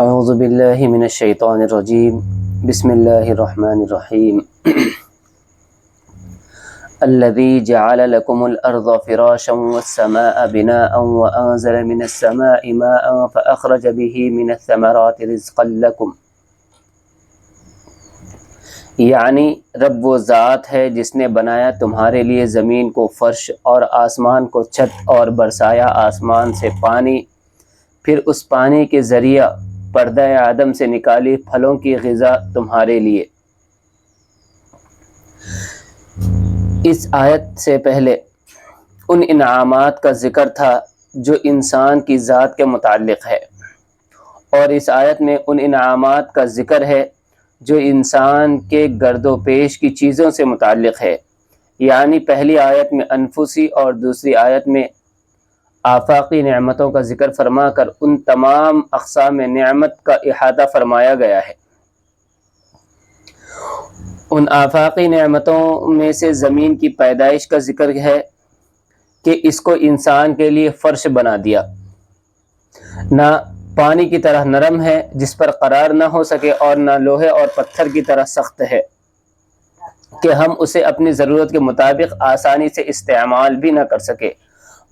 اعوذ باللہ من الشیطان الرجیم بسم اللہ الرحمن الرحیم الذی جعل لکم الارض فراشا والسماء بناء وانزل من السماء ماء فاخرج به من الثمرات رزقا لکم، یعنی رب وہ ذات ہے جس نے بنایا تمہارے لیے زمین کو فرش اور آسمان کو چھت، اور برسایا آسمان سے پانی، پھر اس پانی کے ذریعہ پردہ آدم سے نکالی پھلوں کی غذا تمہارے لیے۔ اس آیت سے پہلے ان انعامات کا ذکر تھا جو انسان کی ذات کے متعلق ہے، اور اس آیت میں ان انعامات کا ذکر ہے جو انسان کے گرد و پیش کی چیزوں سے متعلق ہے، یعنی پہلی آیت میں انفسی اور دوسری آیت میں آفاقی نعمتوں کا ذکر فرما کر ان تمام اقسام نعمت کا احاطہ فرمایا گیا ہے۔ ان آفاقی نعمتوں میں سے زمین کی پیدائش کا ذکر ہے کہ اس کو انسان کے لیے فرش بنا دیا، نہ پانی کی طرح نرم ہے جس پر قرار نہ ہو سکے، اور نہ لوہے اور پتھر کی طرح سخت ہے کہ ہم اسے اپنی ضرورت کے مطابق آسانی سے استعمال بھی نہ کر سکے،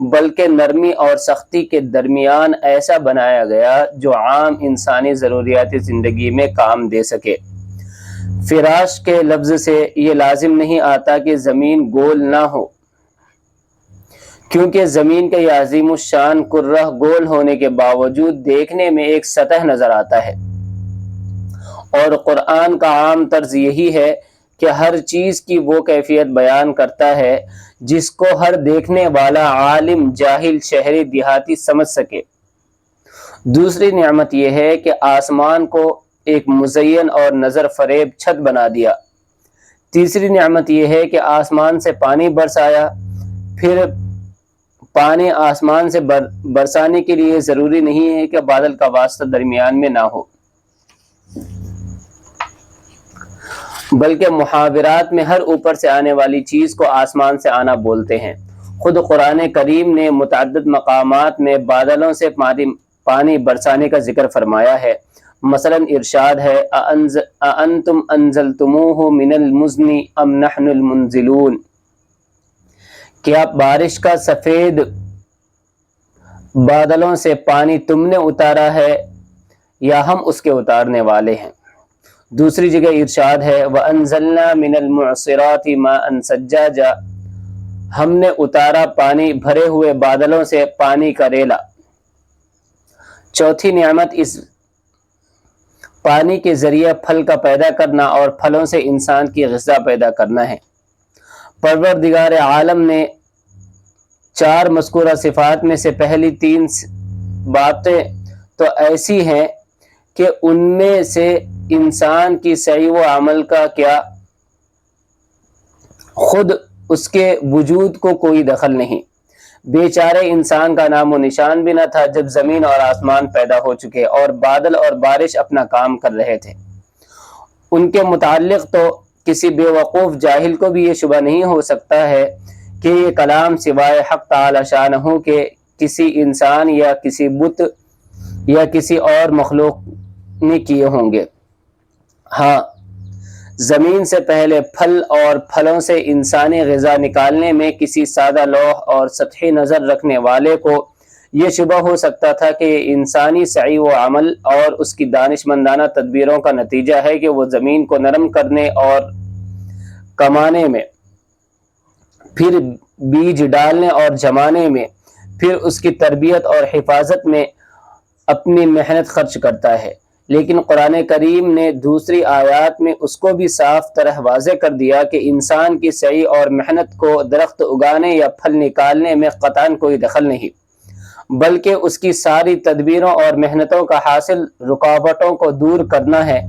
بلکہ نرمی اور سختی کے درمیان ایسا بنایا گیا جو عام انسانی ضروریات زندگی میں کام دے سکے۔ فراش کے لفظ سے یہ لازم نہیں آتا کہ زمین گول نہ ہو، کیونکہ زمین کا یہ عظیم الشان کرہ گول ہونے کے باوجود دیکھنے میں ایک سطح نظر آتا ہے، اور قرآن کا عام طرز یہی ہے کہ ہر چیز کی وہ کیفیت بیان کرتا ہے جس کو ہر دیکھنے والا عالم، جاہل، شہری، دیہاتی سمجھ سکے۔ دوسری نعمت یہ ہے کہ آسمان کو ایک مزین اور نظر فریب چھت بنا دیا۔ تیسری نعمت یہ ہے کہ آسمان سے پانی برسایا، پھر پانی آسمان سے برسانے کے لیے ضروری نہیں ہے کہ بادل کا واسطہ درمیان میں نہ ہو، بلکہ محاورات میں ہر اوپر سے آنے والی چیز کو آسمان سے آنا بولتے ہیں۔ خود قرآن کریم نے متعدد مقامات میں بادلوں سے پانی برسانے کا ذکر فرمایا ہے۔ مثلا ارشاد ہے اَأَنْتُمْ أَنزَلْتُمُوهُ مِنَ الْمُزْنِ أَمْ نَحْنُ الْمُنزِلُونَ، کیا بارش کا سفید بادلوں سے پانی تم نے اتارا ہے یا ہم اس کے اتارنے والے ہیں۔ دوسری جگہ ارشاد ہے وَأَنزَلْنَا مِنَ الْمُعْصِرَاتِ مَاءً ثَجَّاجًا، ہم نے اتارا پانی بھرے ہوئے بادلوں سے پانی کا ریلا۔ چوتھی نعمت اس پانی کے ذریعے پھل کا پیدا کرنا اور پھلوں سے انسان کی غذا پیدا کرنا ہے۔ پروردگار عالم نے چار مذکورہ صفات میں سے پہلی تین باتیں تو ایسی ہیں کہ ان میں سے انسان کی سعی و عمل کا کیا، خود اس کے وجود کو کوئی دخل نہیں۔ بیچارے انسان کا نام و نشان بھی نہ تھا جب زمین اور آسمان پیدا ہو چکے اور بادل اور بارش اپنا کام کر رہے تھے۔ ان کے متعلق تو کسی بے وقوف جاہل کو بھی یہ شبہ نہیں ہو سکتا ہے کہ یہ کلام سوائے حق تعالی شانہ کے کسی انسان یا کسی بت یا کسی اور مخلوق نے کیے ہوں گے۔ ہاں، زمین سے پہلے پھل اور پھلوں سے انسانی غذا نکالنے میں کسی سادہ لوح اور سطحی نظر رکھنے والے کو یہ شبہ ہو سکتا تھا کہ یہ انسانی سعی و عمل اور اس کی دانش مندانہ تدبیروں کا نتیجہ ہے کہ وہ زمین کو نرم کرنے اور کمانے میں، پھر بیج ڈالنے اور جمانے میں، پھر اس کی تربیت اور حفاظت میں اپنی محنت خرچ کرتا ہے۔ لیکن قرآن کریم نے دوسری آیات میں اس کو بھی صاف طرح واضح کر دیا کہ انسان کی سعی اور محنت کو درخت اگانے یا پھل نکالنے میں قطعاً کوئی دخل نہیں، بلکہ اس کی ساری تدبیروں اور محنتوں کا حاصل رکاوٹوں کو دور کرنا ہے۔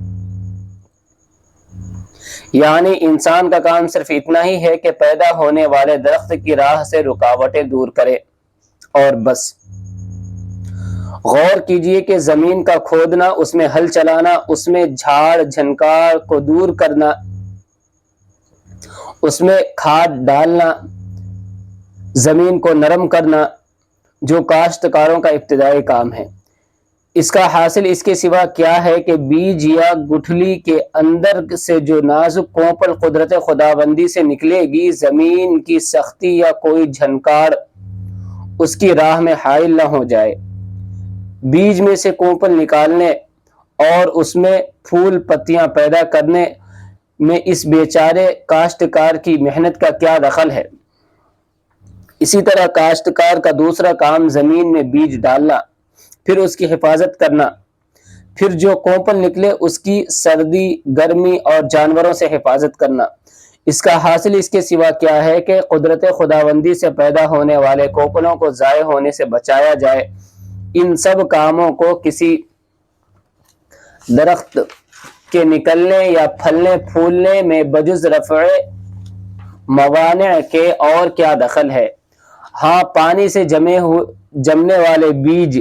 یعنی انسان کا کام صرف اتنا ہی ہے کہ پیدا ہونے والے درخت کی راہ سے رکاوٹیں دور کرے اور بس۔ غور کیجئے کہ زمین کا کھودنا، اس میں ہل چلانا، اس میں جھاڑ جھنکار کو دور کرنا، اس میں کھاد ڈالنا، زمین کو نرم کرنا، جو کاشتکاروں کا ابتدائی کام ہے، اس کا حاصل اس کے سوا کیا ہے کہ بیج یا گٹھلی کے اندر سے جو نازک کونپل قدرت خداوندی سے نکلے گی، زمین کی سختی یا کوئی جھنکار اس کی راہ میں حائل نہ ہو جائے۔ بیج میں سے کونپل نکالنے اور اس میں پھول پتیاں پیدا کرنے میں اس بیچارے کاشتکار کی محنت کا کیا دخل ہے؟ اسی طرح کاشتکار کا دوسرا کام زمین میں بیج ڈالنا، پھر اس کی حفاظت کرنا، پھر جو کونپل نکلے اس کی سردی، گرمی اور جانوروں سے حفاظت کرنا۔ اس کا حاصل اس کے سوا کیا ہے کہ قدرت خداوندی سے پیدا ہونے والے کونپلوں کو ضائع ہونے سے بچایا جائے۔ ان سب کاموں کو کسی درخت کے نکلنے یا پھلنے پھولنے میں بجز رفع موانع کے اور کیا دخل ہے؟ ہاں، پانی سے جمنے والے بیج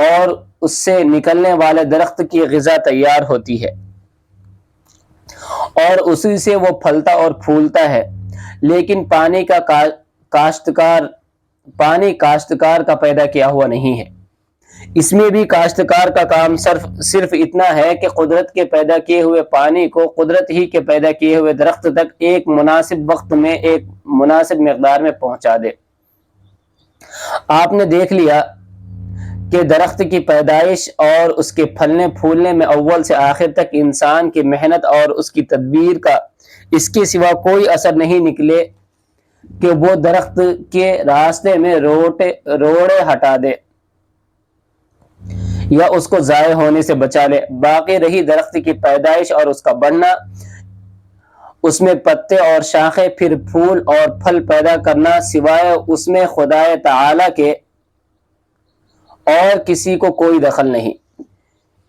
اور اس سے نکلنے والے درخت کی غذا تیار ہوتی ہے اور اسی سے وہ پھلتا اور پھولتا ہے، لیکن پانی کاشتکار کا پیدا کیا ہوا نہیں ہے۔ اس میں بھی کاشتکار کا کام صرف اتنا ہے کہ قدرت کے پیدا کیے ہوئے پانی کو قدرت ہی کے پیدا کیے ہوئے درخت تک ایک مناسب وقت میں ایک مناسب مقدار میں پہنچا دے۔ آپ نے دیکھ لیا کہ درخت کی پیدائش اور اس کے پھلنے پھولنے میں اول سے آخر تک انسان کی محنت اور اس کی تدبیر کا اس کے سوا کوئی اثر نہیں نکلے کہ وہ درخت کے راستے میں روڑے ہٹا دے یا اس کو ضائع ہونے سے بچا لے۔ باقی رہی درخت کی پیدائش اور اس کا بڑھنا، اس میں پتے اور شاخیں، پھر پھول اور پھل پیدا کرنا، سوائے اس میں خدائے تعالی کے اور کسی کو کوئی دخل نہیں۔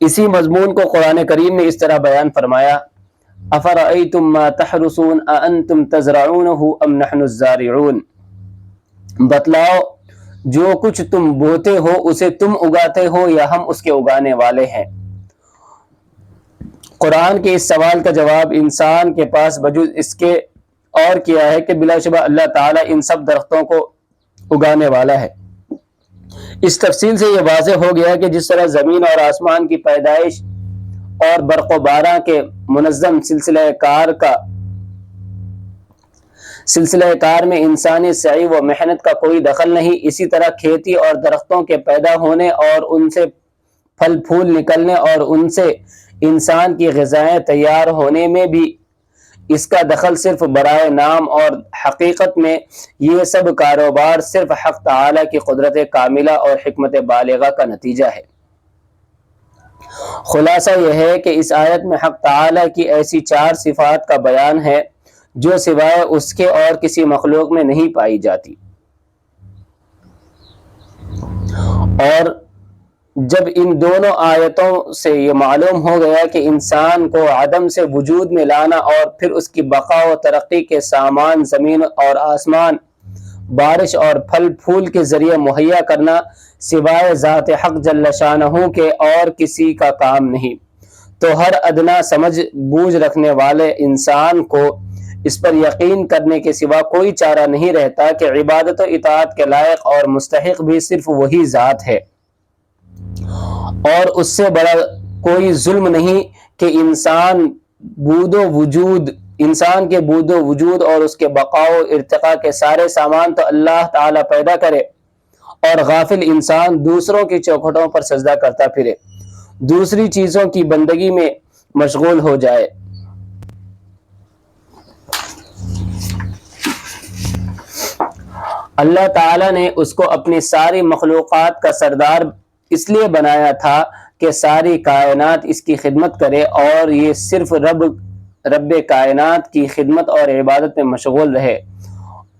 اسی مضمون کو قرآن کریم نے اس طرح بیان فرمایا: افرأیتم ما تحرثون اانتم تزرعونہ ام نحن الزارعون، بتلاؤ جو کچھ تم بوتے ہو اسے تم اگاتے ہو یا ہم اس کے اگانے والے ہیں۔ قرآن کے اس سوال کا جواب انسان کے پاس بجز اس کے اور کیا ہے کہ بلا شبہ اللہ تعالیٰ ان سب درختوں کو اگانے والا ہے۔ اس تفصیل سے یہ واضح ہو گیا کہ جس طرح زمین اور آسمان کی پیدائش اور برق و باراں کے منظم سلسلہ کار میں انسانی سعی و محنت کا کوئی دخل نہیں، اسی طرح کھیتی اور درختوں کے پیدا ہونے اور ان سے پھل پھول نکلنے اور ان سے انسان کی غذائیں تیار ہونے میں بھی اس کا دخل صرف برائے نام، اور حقیقت میں یہ سب کاروبار صرف حق تعالی کی قدرت کاملہ اور حکمت بالغہ کا نتیجہ ہے۔ خلاصہ یہ ہے کہ اس آیت میں حق تعالی کی ایسی 4 صفات کا بیان ہے جو سوائے اس کے اور کسی مخلوق میں نہیں پائی جاتی، اور جب ان دونوں آیتوں سے یہ معلوم ہو گیا کہ انسان کو عدم سے وجود میں لانا اور پھر اس کی بقا و ترقی کے سامان زمین اور آسمان، بارش اور پھل پھول کے ذریعے مہیا کرنا سوائے ذات حق جل شانہ کے اور کسی کا کام نہیں، تو ہر ادنا سمجھ بوجھ رکھنے والے انسان کو اس پر یقین کرنے کے سوا کوئی چارہ نہیں رہتا کہ عبادت و اطاعت کے لائق اور مستحق بھی صرف وہی ذات ہے، اور اس سے بڑا کوئی ظلم نہیں کہ انسان کے بود و وجود اور اس کے بقا و ارتقاء کے سارے سامان تو اللہ تعالی پیدا کرے، اور غافل انسان دوسروں کی چوکھٹوں پر سجدہ کرتا پھرے، دوسری چیزوں کی بندگی میں مشغول ہو جائے۔ اللہ تعالیٰ نے اس کو اپنی ساری مخلوقات کا سردار اس لیے بنایا تھا کہ ساری کائنات اس کی خدمت کرے، اور یہ صرف رب کائنات کی خدمت اور عبادت میں مشغول رہے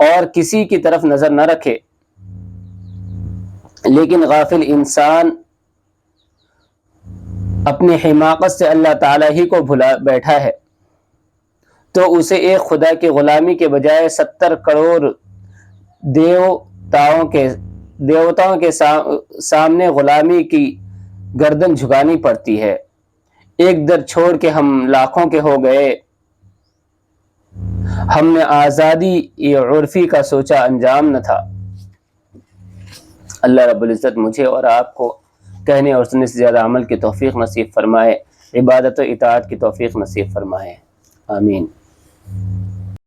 اور کسی کی طرف نظر نہ رکھے۔ لیکن غافل انسان اپنی حماقت سے اللہ تعالیٰ ہی کو بھلا بیٹھا ہے، تو اسے ایک خدا کی غلامی کے بجائے 70 کروڑ دیوتاؤں کے سامنے غلامی کی گردن جھکانی پڑتی ہے۔ ایک در چھوڑ کے ہم لاکھوں کے ہو گئے، ہم نے آزادی یہ عرفی کا سوچا انجام نہ تھا۔ اللہ رب العزت مجھے اور آپ کو کہنے اور سننے سے زیادہ عمل کی توفیق نصیب فرمائے، عبادت و اطاعت کی توفیق نصیب فرمائے، آمین۔